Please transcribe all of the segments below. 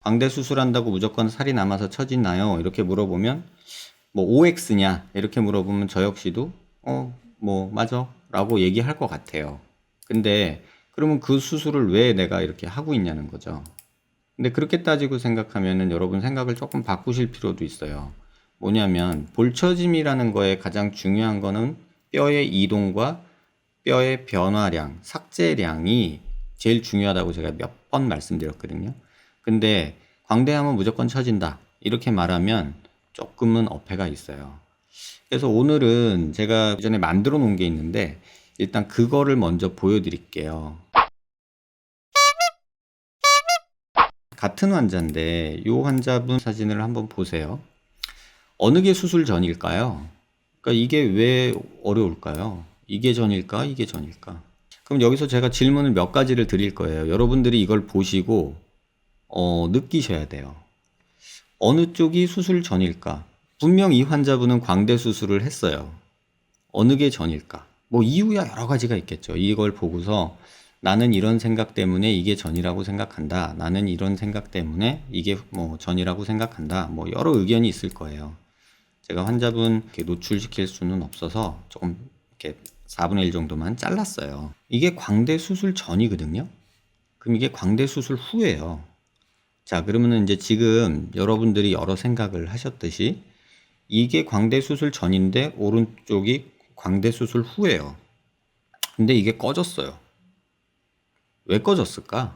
광대 수술한다고 무조건 살이 남아서 처지나요? 이렇게 물어보면 뭐 OX냐 이렇게 물어보면 저 역시도 뭐 맞아 라고 얘기할 것 같아요. 근데 그러면 그 수술을 왜 내가 이렇게 하고 있냐는 거죠. 근데 그렇게 따지고 생각하면은 여러분 생각을 조금 바꾸실 필요도 있어요. 뭐냐면 볼처짐이라는 거에 가장 중요한 거는 뼈의 이동과 뼈의 변화량, 삭제량이 제일 중요하다고 제가 몇 번 말씀드렸거든요. 근데 광대하면 무조건 처진다 이렇게 말하면 조금은 어폐가 있어요. 그래서 오늘은 제가 예전에 만들어 놓은 게 있는데 일단 그거를 먼저 보여드릴게요. 같은 환자인데 이 환자분 사진을 한번 보세요. 어느 게 수술 전일까요? 그러니까 이게 왜 어려울까요? 이게 전일까? 이게 전일까? 그럼 여기서 제가 질문을 몇 가지를 드릴 거예요. 여러분들이 이걸 보시고 느끼셔야 돼요. 어느 쪽이 수술 전일까? 분명 이 환자분은 광대 수술을 했어요. 어느 게 전일까? 뭐 이유야 여러 가지가 있겠죠. 이걸 보고서 나는 이런 생각 때문에 이게 전이라고 생각한다. 나는 이런 생각 때문에 이게 뭐 전이라고 생각한다. 뭐 여러 의견이 있을 거예요. 제가 환자분 이렇게 노출시킬 수는 없어서 조금 이렇게 4분의 1 정도만 잘랐어요. 이게 광대 수술 전이거든요. 그럼 이게 광대 수술 후예요. 자, 그러면은 이제 지금 여러분들이 여러 생각을 하셨듯이 이게 광대 수술 전인데 오른쪽이 광대 수술 후예요. 근데 이게 꺼졌어요. 왜 꺼졌을까?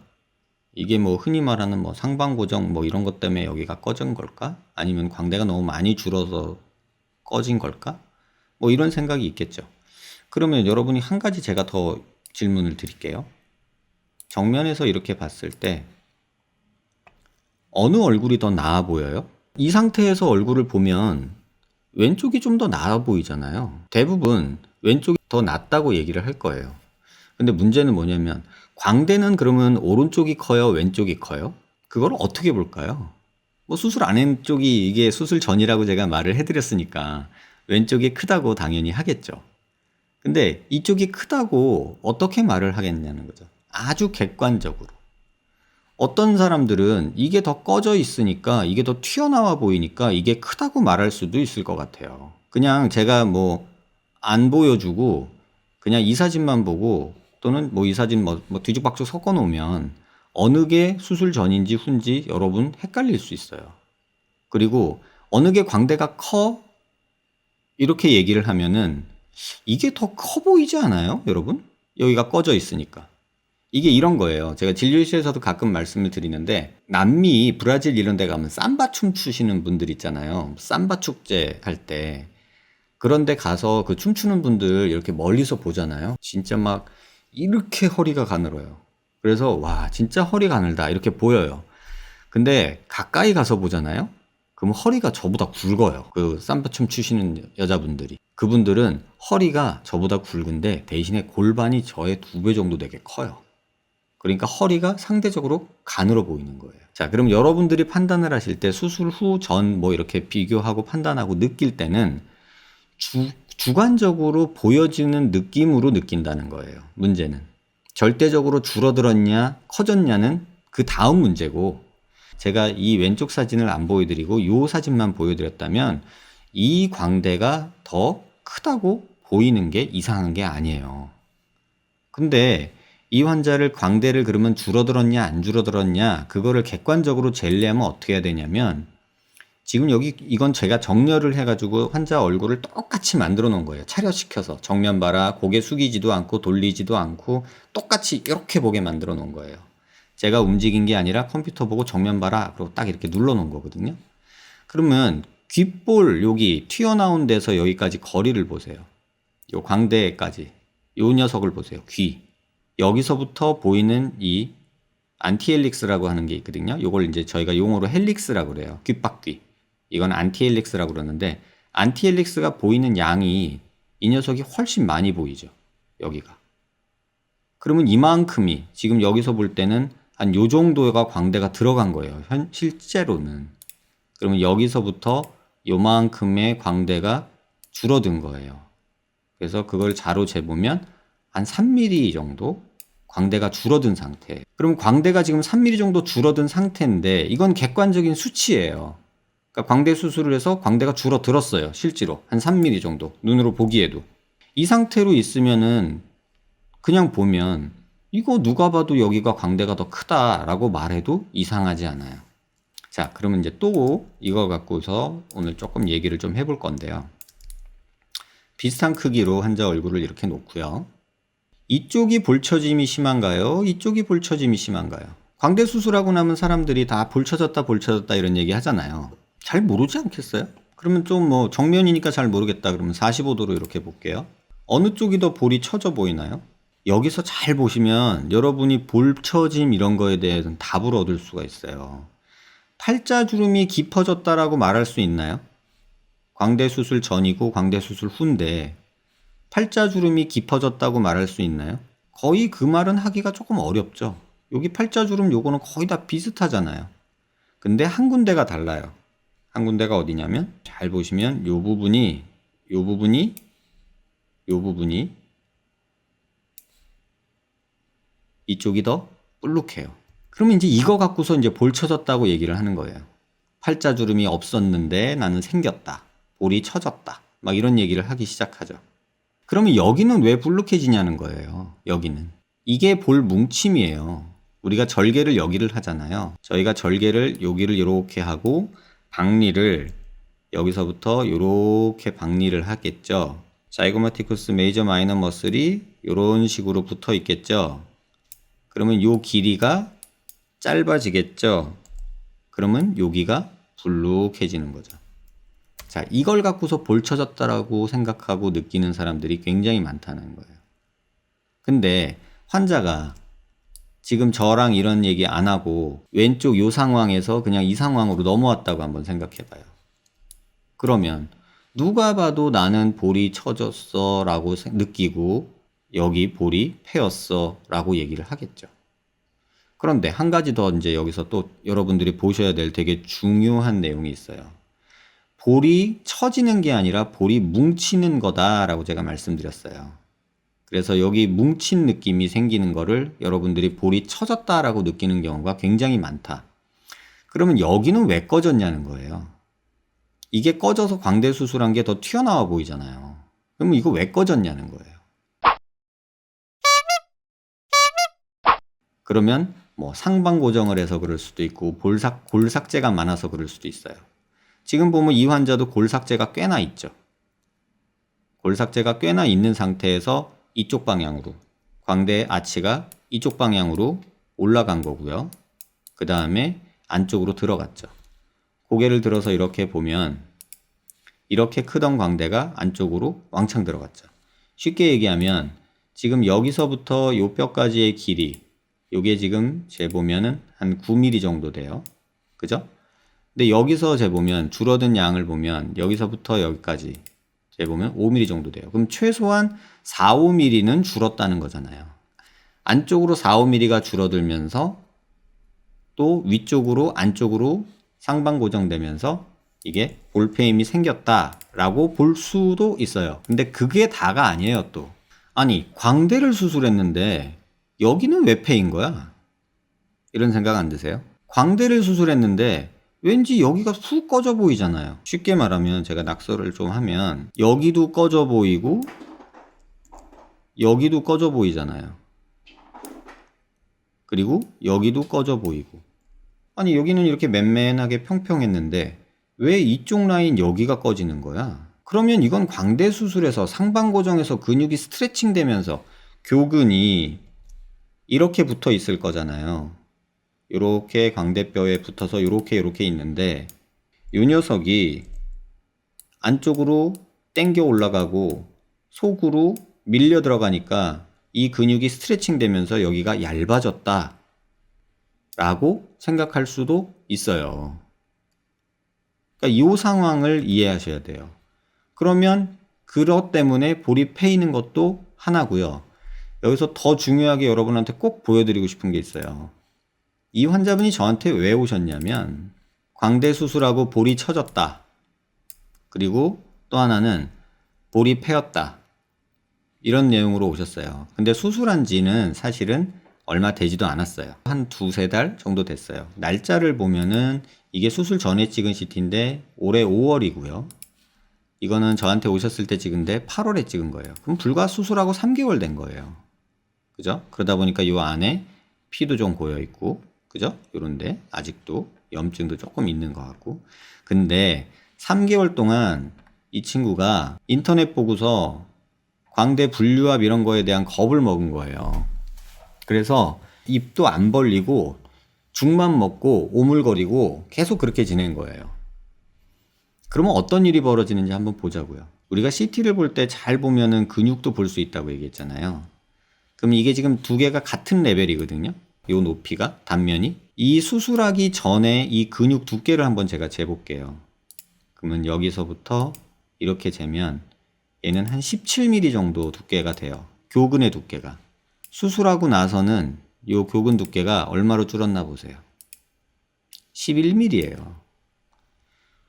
이게 뭐 흔히 말하는 뭐 상방고정 뭐 이런 것 때문에 여기가 꺼진 걸까? 아니면 광대가 너무 많이 줄어서 꺼진 걸까? 뭐 이런 생각이 있겠죠. 그러면 여러분이 한 가지 제가 더 질문을 드릴게요. 정면에서 이렇게 봤을 때 어느 얼굴이 더 나아 보여요? 이 상태에서 얼굴을 보면 왼쪽이 좀 더 나아 보이잖아요. 대부분 왼쪽이 더 낫다고 얘기를 할 거예요. 근데 문제는 뭐냐면 광대는 그러면 오른쪽이 커요? 왼쪽이 커요? 그걸 어떻게 볼까요? 뭐 수술 안 한 쪽이 이게 수술 전이라고 제가 말을 해드렸으니까 왼쪽이 크다고 당연히 하겠죠. 근데 이쪽이 크다고 어떻게 말을 하겠냐는 거죠. 아주 객관적으로. 어떤 사람들은 이게 더 꺼져 있으니까 이게 더 튀어나와 보이니까 이게 크다고 말할 수도 있을 것 같아요. 그냥 제가 뭐 안 보여주고 그냥 이 사진만 보고 또는 뭐 이 사진 뭐 뒤죽박죽 섞어 놓으면 어느 게 수술 전인지 후인지 여러분 헷갈릴 수 있어요. 그리고 어느 게 광대가 커? 이렇게 얘기를 하면은 이게 더 커 보이지 않아요, 여러분? 여기가 꺼져 있으니까. 이게 이런 거예요. 제가 진료실에서도 가끔 말씀을 드리는데 남미, 브라질 이런 데 가면 삼바 춤 추시는 분들 있잖아요. 삼바 축제 할 때. 그런 데 가서 그 춤추는 분들 이렇게 멀리서 보잖아요. 진짜 막 이렇게 허리가 가늘어요. 그래서 와, 진짜 허리 가늘다 이렇게 보여요. 근데 가까이 가서 보잖아요. 그럼 허리가 저보다 굵어요. 그 삼바춤 추시는 여자분들이. 그분들은 허리가 저보다 굵은데 대신에 골반이 저의 2배 정도 되게 커요. 그러니까 허리가 상대적으로 가늘어 보이는 거예요. 자, 그럼 여러분들이 판단을 하실 때 수술 후, 전 뭐 이렇게 비교하고 판단하고 느낄 때는 주관적으로 보여지는 느낌으로 느낀다는 거예요. 문제는. 절대적으로 줄어들었냐, 커졌냐는 그 다음 문제고, 제가 이 왼쪽 사진을 안 보여드리고 이 사진만 보여드렸다면 이 광대가 더 크다고 보이는 게 이상한 게 아니에요. 근데 이 환자를 광대를 그러면 줄어들었냐 안 줄어들었냐 그거를 객관적으로 젤리하면 어떻게 해야 되냐면 지금 여기 이건 제가 정렬을 해가지고 환자 얼굴을 똑같이 만들어 놓은 거예요. 차려시켜서 정면 봐라, 고개 숙이지도 않고 돌리지도 않고 똑같이 이렇게 보게 만들어 놓은 거예요. 제가 움직인 게 아니라 컴퓨터 보고 정면 봐라 그리고 딱 이렇게 눌러 놓은 거거든요. 그러면 귓볼 여기 튀어나온 데서 여기까지 거리를 보세요. 요 광대까지 요 녀석을 보세요. 귀 여기서부터 보이는 이 안티헬릭스라고 하는 게 있거든요. 요걸 이제 저희가 용어로 헬릭스라고 그래요. 귓바퀴. 이건 안티헬릭스라고 그러는데 안티헬릭스가 보이는 양이 이 녀석이 훨씬 많이 보이죠. 여기가. 그러면 이만큼이 지금 여기서 볼 때는 한 요 정도가 광대가 들어간 거예요. 실제로는. 그러면 여기서부터 요만큼의 광대가 줄어든 거예요. 그래서 그걸 자로 재보면 한 3mm 정도 광대가 줄어든 상태. 그럼 광대가 지금 3mm 정도 줄어든 상태인데 이건 객관적인 수치예요. 그러니까 광대 수술을 해서 광대가 줄어들었어요. 실제로 한 3mm 정도 눈으로 보기에도. 이 상태로 있으면은 그냥 보면 이거 누가 봐도 여기가 광대가 더 크다라고 말해도 이상하지 않아요. 자, 그러면 이제 또 이거 갖고서 오늘 조금 얘기를 좀 해볼 건데요. 비슷한 크기로 환자 얼굴을 이렇게 놓고요. 이쪽이 볼처짐이 심한가요? 이쪽이 볼처짐이 심한가요? 광대 수술하고 나면 사람들이 다 볼처졌다 이런 얘기 하잖아요. 잘 모르지 않겠어요? 그러면 좀 뭐 정면이니까 잘 모르겠다 그러면 45도로 이렇게 볼게요. 어느 쪽이 더 볼이 처져 보이나요? 여기서 잘 보시면 여러분이 볼처짐 이런 거에 대해서는 답을 얻을 수가 있어요. 팔자주름이 깊어졌다라고 말할 수 있나요? 광대 수술 전이고 광대 수술 후인데 팔자주름이 깊어졌다고 말할 수 있나요? 거의 그 말은 하기가 조금 어렵죠. 여기 팔자주름 요거는 거의 다 비슷하잖아요. 근데 한 군데가 달라요. 한 군데가 어디냐면 잘 보시면 요 부분이 이쪽이 더 볼록해요. 그러면 이제 이거 갖고서 이제 볼 처졌다고 얘기를 하는 거예요. 팔자주름이 없었는데 나는 생겼다. 볼이 처졌다. 막 이런 얘기를 하기 시작하죠. 그러면 여기는 왜 볼록해지냐는 거예요. 여기는. 이게 볼 뭉침이에요. 우리가 절개를 여기를 하잖아요. 저희가 절개를 여기를 이렇게 하고 박리를 여기서부터 이렇게 박리를 하겠죠. 자이고마티쿠스 메이저 마이너 머슬이 이런 식으로 붙어 있겠죠. 그러면 요 길이가 짧아지겠죠. 그러면 여기가 불룩해지는 거죠. 자, 이걸 갖고서 볼 처졌다라고 생각하고 느끼는 사람들이 굉장히 많다는 거예요. 근데 환자가 지금 저랑 이런 얘기 안 하고 왼쪽 요 상황에서 그냥 이 상황으로 넘어왔다고 한번 생각해 봐요. 그러면 누가 봐도 나는 볼이 처졌어 라고 느끼고 여기 볼이 패였어 라고 얘기를 하겠죠. 그런데 한 가지 더 이제 여기서 또 여러분들이 보셔야 될 되게 중요한 내용이 있어요. 볼이 처지는 게 아니라 볼이 뭉치는 거다라고 제가 말씀드렸어요. 그래서 여기 뭉친 느낌이 생기는 거를 여러분들이 볼이 처졌다라고 느끼는 경우가 굉장히 많다. 그러면 여기는 왜 꺼졌냐는 거예요. 이게 꺼져서 광대 수술한 게 더 튀어나와 보이잖아요. 그러면 이거 왜 꺼졌냐는 거예요. 그러면 뭐 상방 고정을 해서 그럴 수도 있고 골삭제가 많아서 그럴 수도 있어요. 지금 보면 이 환자도 골삭제가 꽤나 있죠. 골삭제가 꽤나 있는 상태에서 이쪽 방향으로 광대의 아치가 이쪽 방향으로 올라간 거고요. 그 다음에 안쪽으로 들어갔죠. 고개를 들어서 이렇게 보면 이렇게 크던 광대가 안쪽으로 왕창 들어갔죠. 쉽게 얘기하면 지금 여기서부터 요 뼈까지의 길이 요게 지금 재보면은 한 9mm 정도 돼요. 그죠? 근데 여기서 재보면 줄어든 양을 보면 여기서부터 여기까지 재보면 5mm 정도 돼요. 그럼 최소한 4, 5mm는 줄었다는 거잖아요. 안쪽으로 4, 5mm가 줄어들면서 또 위쪽으로 안쪽으로 상방 고정되면서 이게 볼페임이 생겼다라고 볼 수도 있어요. 근데 그게 다가 아니에요 또. 아니 광대를 수술했는데 여기는 왜 패인 거야? 이런 생각 안 드세요? 광대를 수술했는데 왠지 여기가 푹 꺼져 보이잖아요. 쉽게 말하면 제가 낙서를 좀 하면 여기도 꺼져 보이고 여기도 꺼져 보이잖아요. 그리고 여기도 꺼져 보이고. 아니 여기는 이렇게 맨맨하게 평평했는데 왜 이쪽 라인 여기가 꺼지는 거야? 그러면 이건 광대 수술에서 상방 고정에서 근육이 스트레칭 되면서 교근이 이렇게 붙어 있을 거잖아요. 이렇게 광대뼈에 붙어서 이렇게 있는데 이 녀석이 안쪽으로 당겨 올라가고 속으로 밀려 들어가니까 이 근육이 스트레칭 되면서 여기가 얇아졌다 라고 생각할 수도 있어요. 그러니까 이 상황을 이해하셔야 돼요. 그러면 그것 때문에 볼이 패이는 것도 하나고요. 여기서 더 중요하게 여러분한테 꼭 보여드리고 싶은 게 있어요. 이 환자분이 저한테 왜 오셨냐면 광대 수술하고 볼이 처졌다. 그리고 또 하나는 볼이 패였다. 이런 내용으로 오셨어요. 근데 수술한 지는 사실은 얼마 되지도 않았어요. 한 두세 달 정도 됐어요. 날짜를 보면은 이게 수술 전에 찍은 CT인데 올해 5월이고요. 이거는 저한테 오셨을 때 찍은데 8월에 찍은 거예요. 그럼 불과 수술하고 3개월 된 거예요. 그죠? 그러다 보니까 이 안에 피도 좀 고여 있고, 그죠? 요런데 아직도 염증도 조금 있는 것 같고. 근데 3개월 동안 이 친구가 인터넷 보고서 광대 분류압 이런 거에 대한 겁을 먹은 거예요. 그래서 입도 안 벌리고 죽만 먹고 오물거리고 계속 그렇게 지낸 거예요. 그러면 어떤 일이 벌어지는지 한번 보자고요. 우리가 CT를 볼 때 잘 보면은 근육도 볼 수 있다고 얘기했잖아요. 그럼 이게 지금 두 개가 같은 레벨이거든요. 요 높이가, 단면이. 이 수술하기 전에 이 근육 두께를 한번 제가 재볼게요. 그러면 여기서부터 이렇게 재면 얘는 한 17mm 정도 두께가 돼요. 교근의 두께가. 수술하고 나서는 요 교근 두께가 얼마로 줄었나 보세요. 11mm예요.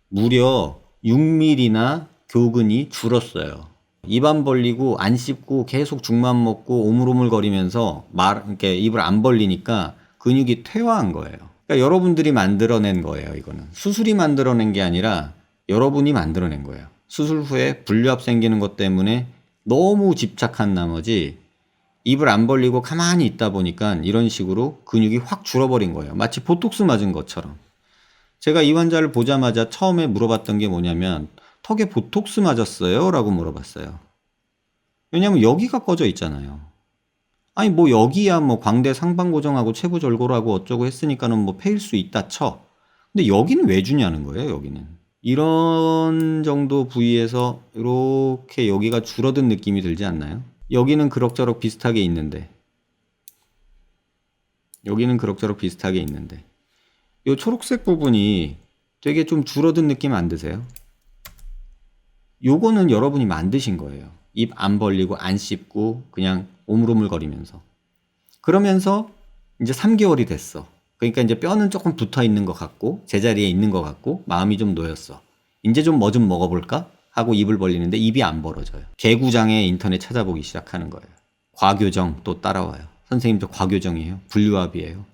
무려 6mm나 교근이 줄었어요. 입 안 벌리고 안 씹고 계속 죽만 먹고 오물오물거리면서 이렇게 입을 안 벌리니까 근육이 퇴화한 거예요. 그러니까 여러분들이 만들어낸 거예요. 이거는 수술이 만들어낸 게 아니라 여러분이 만들어낸 거예요. 수술 후에 분류압 생기는 것 때문에 너무 집착한 나머지 입을 안 벌리고 가만히 있다 보니까 이런 식으로 근육이 확 줄어버린 거예요. 마치 보톡스 맞은 것처럼. 제가 이 환자를 보자마자 처음에 물어봤던 게 뭐냐면 턱에 보톡스 맞았어요? 라고 물어봤어요. 왜냐면 여기가 꺼져 있잖아요. 아니 뭐 여기야 뭐 광대 상방 고정하고 체부 절골하고 어쩌고 했으니까는 뭐 패일 수 있다 쳐. 근데 여기는 왜 주냐는 거예요. 여기는. 이런 정도 부위에서 이렇게 여기가 줄어든 느낌이 들지 않나요? 여기는 그럭저럭 비슷하게 있는데 여기는 그럭저럭 비슷하게 있는데 이 초록색 부분이 되게 좀 줄어든 느낌 안 드세요? 요거는 여러분이 만드신 거예요. 입 안 벌리고 안 씹고 그냥 오물오물거리면서. 그러면서 이제 3개월이 됐어. 그러니까 이제 뼈는 조금 붙어 있는 것 같고 제자리에 있는 것 같고 마음이 좀 놓였어. 이제 좀 뭐 좀 먹어볼까? 하고 입을 벌리는데 입이 안 벌어져요. 개구장에 인터넷 찾아보기 시작하는 거예요. 과교정 또 따라와요. 선생님 저 과교정이에요. 분류압이에요.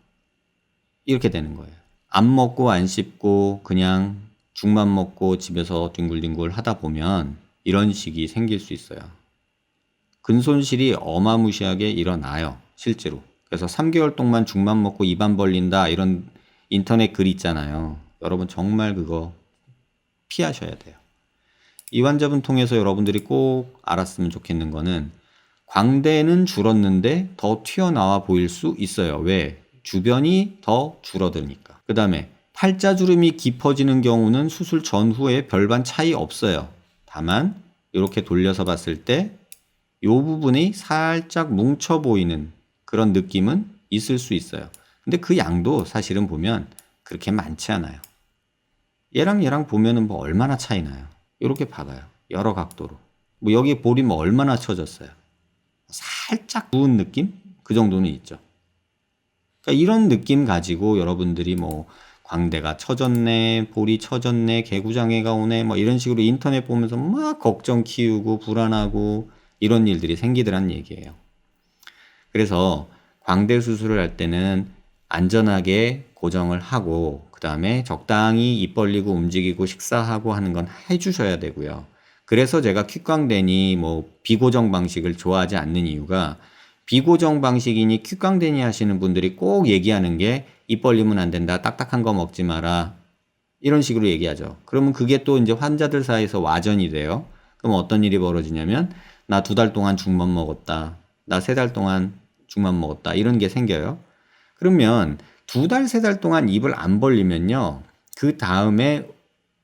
이렇게 되는 거예요. 안 먹고 안 씹고 그냥 죽만 먹고 집에서 뒹굴뒹굴 하다 보면 이런 식이 생길 수 있어요. 근손실이 어마무시하게 일어나요. 실제로. 그래서 3개월 동안 죽만 먹고 입 안 벌린다 이런 인터넷 글 있잖아요. 여러분 정말 그거 피하셔야 돼요. 이 환자분 통해서 여러분들이 꼭 알았으면 좋겠는 거는 광대는 줄었는데 더 튀어나와 보일 수 있어요. 왜? 주변이 더 줄어드니까. 그 다음에 팔자주름이 깊어지는 경우는 수술 전후에 별반 차이 없어요. 다만 이렇게 돌려서 봤을 때 이 부분이 살짝 뭉쳐 보이는 그런 느낌은 있을 수 있어요. 근데 그 양도 사실은 보면 그렇게 많지 않아요. 얘랑 보면은 뭐 얼마나 차이 나요. 이렇게 봐봐요. 여러 각도로. 뭐 여기 볼이 뭐 얼마나 쳐졌어요. 살짝 부은 느낌? 그 정도는 있죠. 그러니까 이런 느낌 가지고 여러분들이 뭐 광대가 처졌네, 볼이 처졌네, 개구장애가 오네, 뭐 이런 식으로 인터넷 보면서 막 걱정 키우고 불안하고 이런 일들이 생기더란 얘기예요. 그래서 광대 수술을 할 때는 안전하게 고정을 하고 그 다음에 적당히 입 벌리고 움직이고 식사하고 하는 건 해주셔야 되고요. 그래서 제가 퀵광대니 뭐 비고정 방식을 좋아하지 않는 이유가 비고정 방식이니 퀵광대니 하시는 분들이 꼭 얘기하는 게 입 벌리면 안 된다, 딱딱한 거 먹지 마라 이런 식으로 얘기하죠. 그러면 그게 또 이제 환자들 사이에서 와전이 돼요. 그럼 어떤 일이 벌어지냐면 나 2달 동안 죽만 먹었다, 나 3달 동안 죽만 먹었다 이런 게 생겨요. 그러면 2달, 3달 동안 입을 안 벌리면요. 그 다음에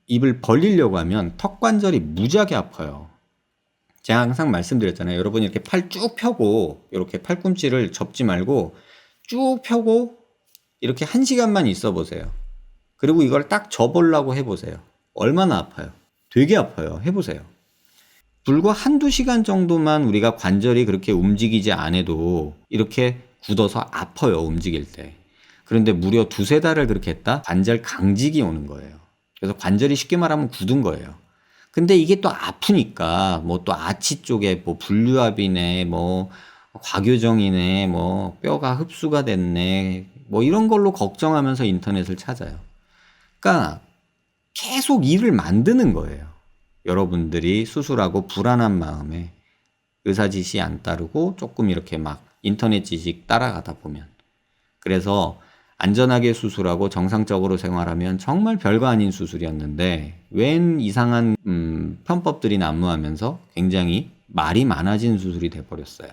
입을 벌리려고 하면 턱 관절이 무지하게 아파요. 제가 항상 말씀드렸잖아요. 여러분이 이렇게 팔 쭉 펴고 이렇게 팔꿈치를 접지 말고 쭉 펴고 이렇게 1시간만 있어 보세요. 그리고 이걸 딱 접으려고 해보세요. 얼마나 아파요? 되게 아파요. 해보세요. 불과 1~2시간 정도만 우리가 관절이 그렇게 움직이지 않아도 이렇게 굳어서 아파요. 움직일 때. 그런데 무려 2~3달을 그렇게 했다? 관절 강직이 오는 거예요. 그래서 관절이 쉽게 말하면 굳은 거예요. 근데 이게 또 아프니까 뭐 또 아치 쪽에 뭐 분류압이네 뭐 과교정이네, 뭐 뼈가 흡수가 됐네, 뭐 이런 걸로 걱정하면서 인터넷을 찾아요. 그러니까 계속 일을 만드는 거예요. 여러분들이 수술하고 불안한 마음에 의사 지시 안 따르고 조금 이렇게 막 인터넷 지식 따라가다 보면. 그래서 안전하게 수술하고 정상적으로 생활하면 정말 별거 아닌 수술이었는데 웬 이상한 편법들이 난무하면서 굉장히 말이 많아진 수술이 돼버렸어요.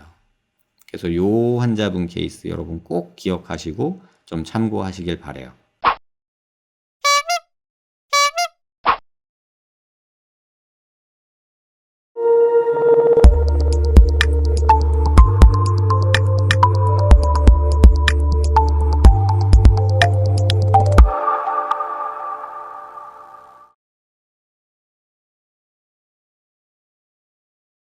그래서 요 환자분 케이스 여러분 꼭 기억하시고 좀 참고하시길 바래요.